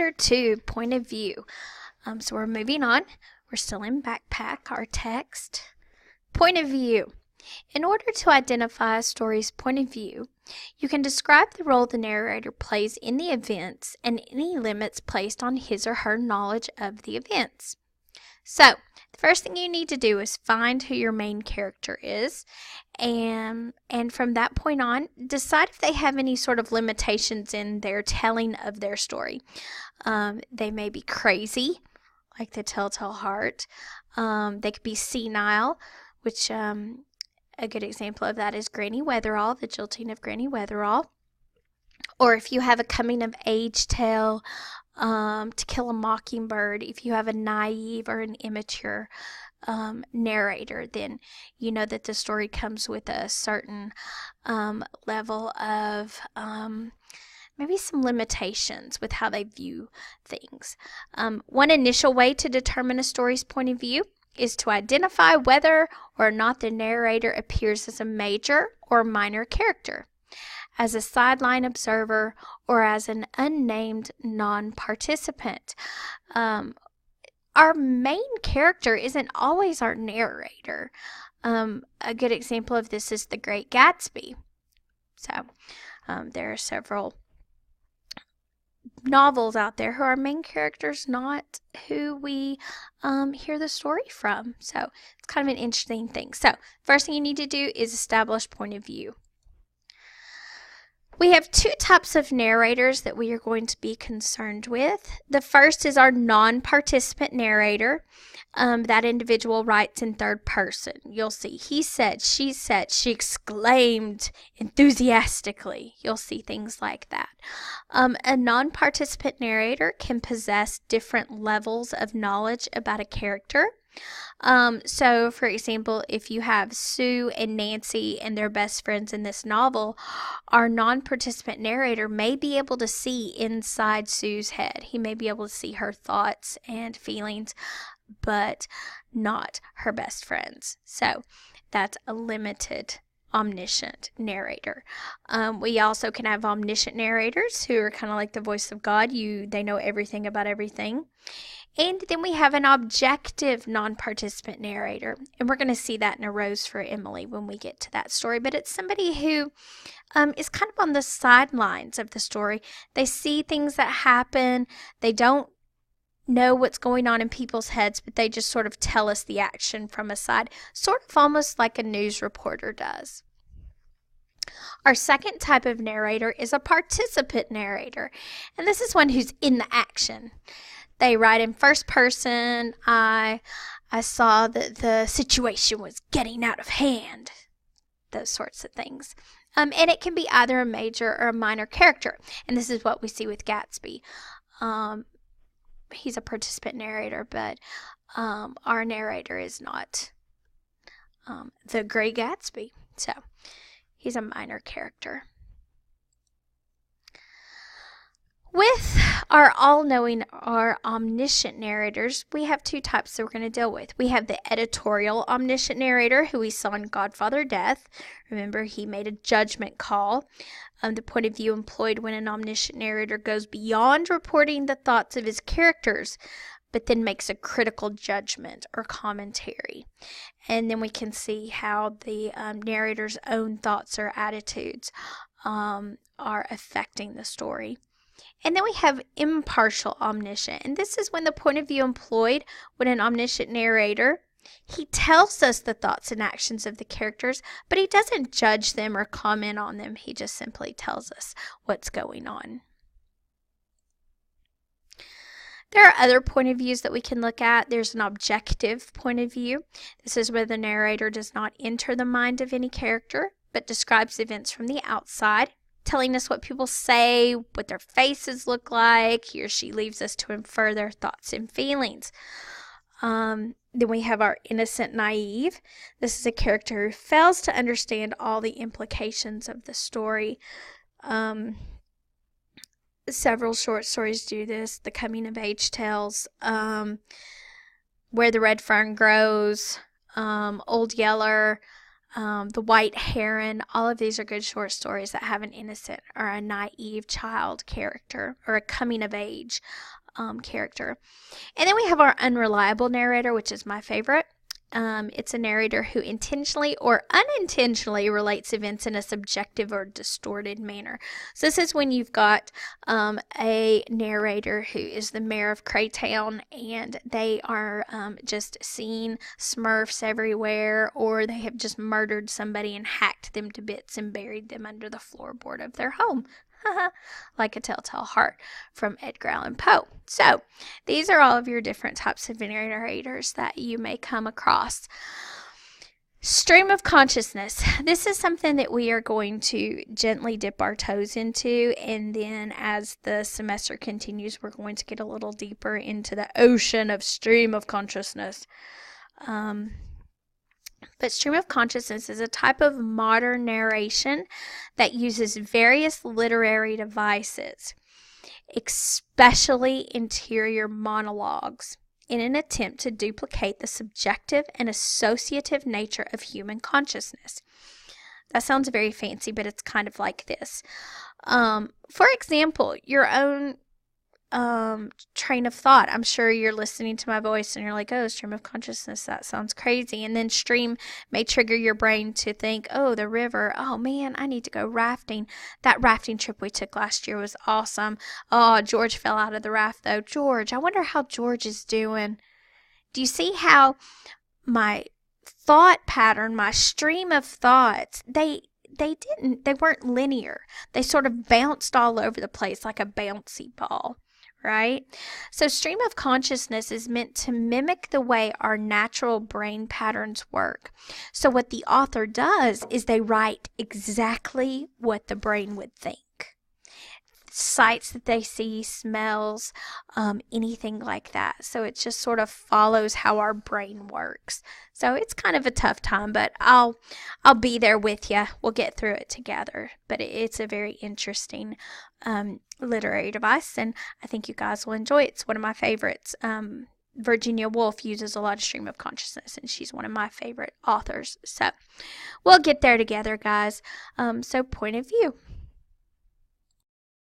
Chapter 2, Point of View. So we're moving on. We're still in backpack, our text. Point of view. In order to identify a story's point of view, you can describe the role the narrator plays in the events and any limits placed on his or her knowledge of the events. So, the first thing you need to do is find who your main character is, and from that point on, decide if they have any sort of limitations in their telling of their story. They may be crazy, like the Telltale Heart. They could be senile, which a good example of that is Granny Weatherall, the jilting of Granny Weatherall. Or if you have a coming-of-age tale, To Kill a Mockingbird, if you have a naive or an immature narrator, then you know that the story comes with a certain level of maybe some limitations with how they view things. One initial way to determine a story's point of view is to identify whether or not the narrator appears as a major or minor character, as a sideline observer, or as an unnamed non-participant. Our main character isn't always our narrator. A good example of this is The Great Gatsby. So there are several novels out there who are main characters not who we hear the story from. So it's kind of an interesting thing. So first thing you need to do is establish point of view. We have two types of narrators that we are going to be concerned with. The first is our non-participant narrator. That individual writes in third person. You'll see he said, she exclaimed enthusiastically. You'll see things like that. A non-participant narrator can possess different levels of knowledge about a character. So, for example, if you have Sue and Nancy and they're best friends in this novel, our non-participant narrator may be able to see inside Sue's head. He may be able to see her thoughts and feelings, but not her best friends. So, that's a limited omniscient narrator. We also can have omniscient narrators who are kind of like the voice of God. They know everything about everything. And then we have an objective non-participant narrator. And we're going to see that in A Rose for Emily when we get to that story. But it's somebody who is kind of on the sidelines of the story. They see things that happen. They don't know what's going on in people's heads, but they just sort of tell us the action from a side, sort of almost like a news reporter does. Our second type of narrator is a participant narrator, and this is one who's in the action. They write in first person. I saw that the situation was getting out of hand, those sorts of things. And it can be either a major or a minor character, and this is what we see with Gatsby. He's a participant narrator, but our narrator is not the Great Gatsby. So he's a minor character. With our all-knowing, our omniscient narrators, we have two types that we're going to deal with. We have the editorial omniscient narrator, who we saw in Godfather Death. Remember, he made a judgment call. The point of view employed when an omniscient narrator goes beyond reporting the thoughts of his characters, but then makes a critical judgment or commentary. And then we can see how the narrator's own thoughts or attitudes are affecting the story. And then we have impartial omniscient. And this is when the point of view employed when an omniscient narrator, he tells us the thoughts and actions of the characters, but he doesn't judge them or comment on them. He just simply tells us what's going on. There are other point of views that we can look at. There's an objective point of view. This is where the narrator does not enter the mind of any character, but describes events from the outside, telling us what people say, what their faces look like. He or she leaves us to infer their thoughts and feelings. Then we have our innocent naive. This is a character who fails to understand all the implications of the story. Several short stories do this. The coming of age tales, Where the Red Fern Grows, Old Yeller, The White Heron. All of these are good short stories that have an innocent or a naive child character or a coming of age character. And then we have our unreliable narrator, which is my favorite. It's a narrator who intentionally or unintentionally relates events in a subjective or distorted manner. So this is when you've got a narrator who is the mayor of Craytown, and they are just seeing Smurfs everywhere, or they have just murdered somebody and hacked them to bits and buried them under the floorboard of their home. Like a Telltale Heart from Edgar Allan Poe. So these are all of your different types of narrators that you may come across. Stream of consciousness. This is something that we are going to gently dip our toes into, and then as the semester continues, we're going to get a little deeper into the ocean of stream of consciousness. But stream of consciousness is a type of modern narration that uses various literary devices, especially interior monologues, in an attempt to duplicate the subjective and associative nature of human consciousness. That sounds very fancy, but it's kind of like this. For example, your own train of thought. I'm sure you're listening to my voice and you're like, oh, stream of consciousness, that sounds crazy. And then stream may trigger your brain to think, oh, the river. Oh man, I need to go rafting. That rafting trip we took last year was awesome. Oh, George fell out of the raft though. George, I wonder how George is doing. Do you see how my thought pattern, my stream of thoughts, they weren't linear. They sort of bounced all over the place like a bouncy ball. Right? So stream of consciousness is meant to mimic the way our natural brain patterns work. So what the author does is they write exactly what the brain would think. Sights that they see, smells, anything like that. So it just sort of follows how our brain works. So it's kind of a tough time, but I'll be there with you. We'll get through it together. But it's a very interesting literary device, and I think you guys will enjoy it. It's one of my favorites. Virginia Woolf uses a lot of stream of consciousness, and she's one of my favorite authors. So we'll get there together, guys. So point of view.